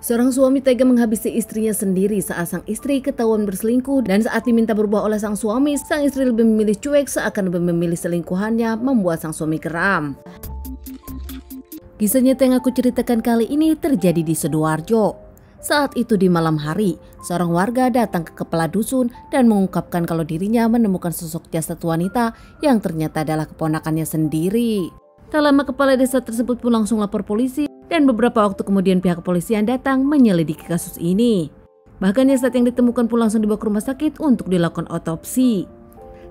Seorang suami tega menghabisi istrinya sendiri saat sang istri ketahuan berselingkuh, dan saat diminta berubah oleh sang suami, sang istri lebih memilih cuek seakan lebih memilih selingkuhannya, membuat sang suami geram. Kisah nyata yang aku ceritakan kali ini terjadi di Sidoarjo. Saat itu di malam hari, seorang warga datang ke kepala dusun dan mengungkapkan kalau dirinya menemukan sosok jasad wanita yang ternyata adalah keponakannya sendiri. Tak lama kepala desa tersebut pun langsung lapor polisi, dan beberapa waktu kemudian pihak kepolisian datang menyelidiki kasus ini. Bahkan jasad yang ditemukan pun langsung dibawa ke rumah sakit untuk dilakukan otopsi.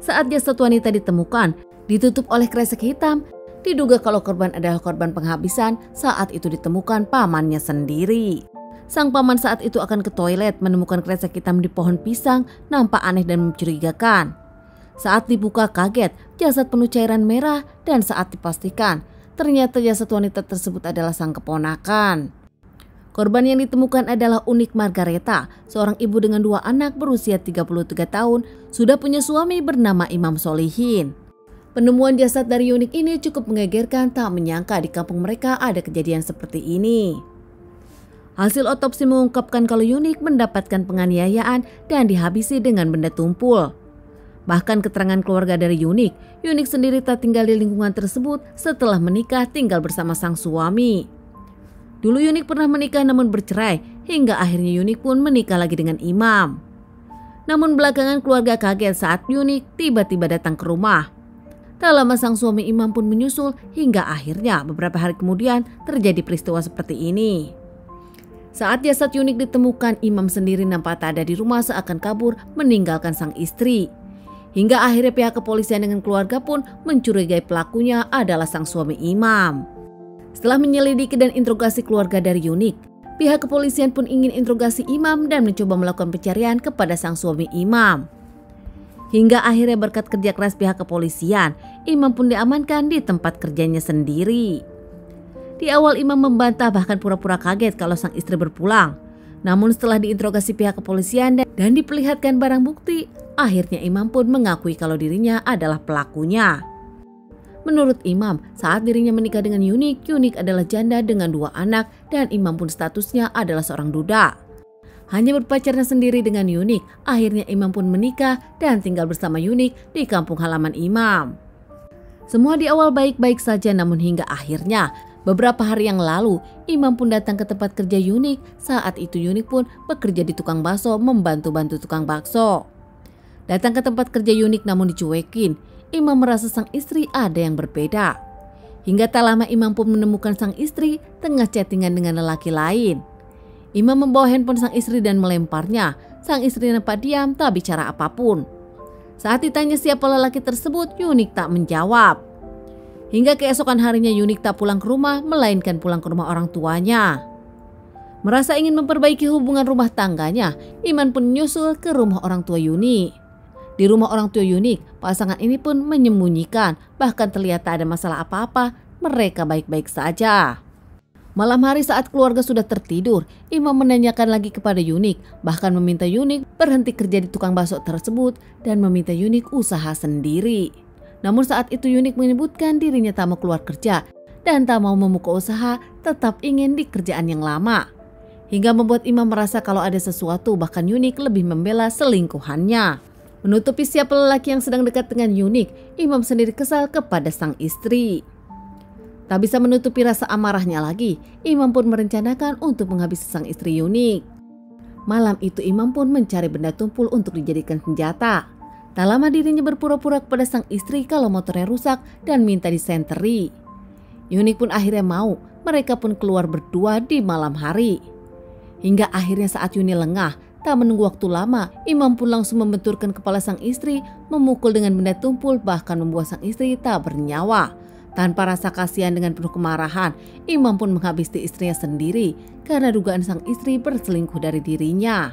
Saat jasad wanita ditemukan, ditutup oleh kresek hitam, diduga kalau korban adalah korban penghabisan. Saat itu ditemukan pamannya sendiri. Sang paman saat itu akan ke toilet, menemukan kresek hitam di pohon pisang, nampak aneh dan mencurigakan. Saat dibuka kaget, jasad penuh cairan merah, dan saat dipastikan, ternyata jasad wanita tersebut adalah sang keponakan. Korban yang ditemukan adalah Unik Margareta, seorang ibu dengan 2 anak berusia 33 tahun, sudah punya suami bernama Imam Solihin. Penemuan jasad dari Unik ini cukup menggegerkan, tak menyangka di kampung mereka ada kejadian seperti ini. Hasil otopsi mengungkapkan kalau Unik mendapatkan penganiayaan dan dihabisi dengan benda tumpul. Bahkan keterangan keluarga dari Unik sendiri tak tinggal di lingkungan tersebut setelah menikah tinggal bersama sang suami. Dulu Unik pernah menikah namun bercerai, hingga akhirnya Unik pun menikah lagi dengan Imam. Namun belakangan keluarga kaget saat Unik tiba-tiba datang ke rumah. Tak lama sang suami Imam pun menyusul, hingga akhirnya beberapa hari kemudian terjadi peristiwa seperti ini. Saat jasad Unik ditemukan, Imam sendiri nampak tak ada di rumah, seakan kabur meninggalkan sang istri. Hingga akhirnya pihak kepolisian dengan keluarga pun mencurigai pelakunya adalah sang suami Imam. Setelah menyelidiki dan interogasi keluarga dari Unik, pihak kepolisian pun ingin interogasi Imam dan mencoba melakukan pencarian kepada sang suami Imam. Hingga akhirnya berkat kerja keras pihak kepolisian, Imam pun diamankan di tempat kerjanya sendiri. Di awal Imam membantah, bahkan pura-pura kaget kalau sang istri berpulang. Namun setelah diinterogasi pihak kepolisian dan diperlihatkan barang bukti, akhirnya Imam pun mengakui kalau dirinya adalah pelakunya. Menurut Imam, saat dirinya menikah dengan Unik adalah janda dengan 2 anak dan Imam pun statusnya adalah seorang duda. Hanya berpacaran sendiri dengan Unik, akhirnya Imam pun menikah dan tinggal bersama Unik di kampung halaman Imam. Semua di awal baik-baik saja, namun hingga akhirnya beberapa hari yang lalu, Imam pun datang ke tempat kerja Unik. Saat itu Unik pun bekerja di tukang bakso, membantu-bantu tukang bakso. Datang ke tempat kerja Unik namun dicuekin. Imam merasa sang istri ada yang berbeda. Hingga tak lama Imam pun menemukan sang istri tengah chattingan dengan lelaki lain. Imam membawa handphone sang istri dan melemparnya. Sang istri nampak diam, tak bicara apapun. Saat ditanya siapa lelaki tersebut, Unik tak menjawab. Hingga keesokan harinya Unik tak pulang ke rumah, melainkan pulang ke rumah orang tuanya. Merasa ingin memperbaiki hubungan rumah tangganya, Iman pun menyusul ke rumah orang tua Unik. Di rumah orang tua Unik, pasangan ini pun menyembunyikan, bahkan terlihat tak ada masalah apa-apa, mereka baik-baik saja. Malam hari saat keluarga sudah tertidur, Imam menanyakan lagi kepada Unik, bahkan meminta Unik berhenti kerja di tukang bakso tersebut dan meminta Unik usaha sendiri. Namun saat itu Unik menyebutkan dirinya tak mau keluar kerja dan tak mau membuka usaha, tetap ingin di kerjaan yang lama. Hingga membuat Imam merasa kalau ada sesuatu, bahkan Unik lebih membela selingkuhannya. Menutupi siapa lelaki yang sedang dekat dengan Unik, Imam sendiri kesal kepada sang istri. Tak bisa menutupi rasa amarahnya lagi, Imam pun merencanakan untuk menghabisi sang istri Unik. Malam itu Imam pun mencari benda tumpul untuk dijadikan senjata. Tak lama dirinya berpura-pura kepada sang istri kalau motornya rusak dan minta disenteri. Unik pun akhirnya mau, mereka pun keluar berdua di malam hari. Hingga akhirnya saat Unik lengah, tak menunggu waktu lama, Imam pun langsung membenturkan kepala sang istri, memukul dengan benda tumpul, bahkan membuat sang istri tak bernyawa. Tanpa rasa kasihan, dengan penuh kemarahan, Imam pun menghabisi istrinya sendiri karena dugaan sang istri berselingkuh dari dirinya.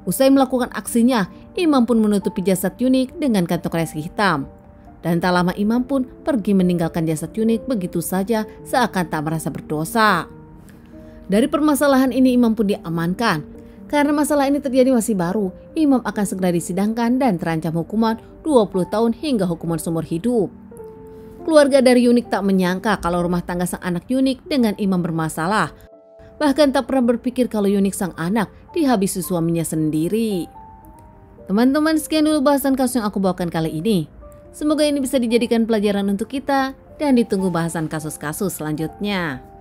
Usai melakukan aksinya, Imam pun menutupi jasad Unik dengan kantong kresek hitam. Dan tak lama Imam pun pergi meninggalkan jasad Unik begitu saja, seakan tak merasa berdosa. Dari permasalahan ini Imam pun diamankan. Karena masalah ini terjadi masih baru, Imam akan segera disidangkan dan terancam hukuman 20 tahun hingga hukuman seumur hidup. Keluarga dari Unik tak menyangka kalau rumah tangga sang anak Unik dengan Imam bermasalah. bahkan tak pernah berpikir kalau Yunik sang anak dihabisi suaminya sendiri. Teman-teman, sekian dulu bahasan kasus yang aku bawakan kali ini. Semoga ini bisa dijadikan pelajaran untuk kita dan ditunggu bahasan kasus-kasus selanjutnya.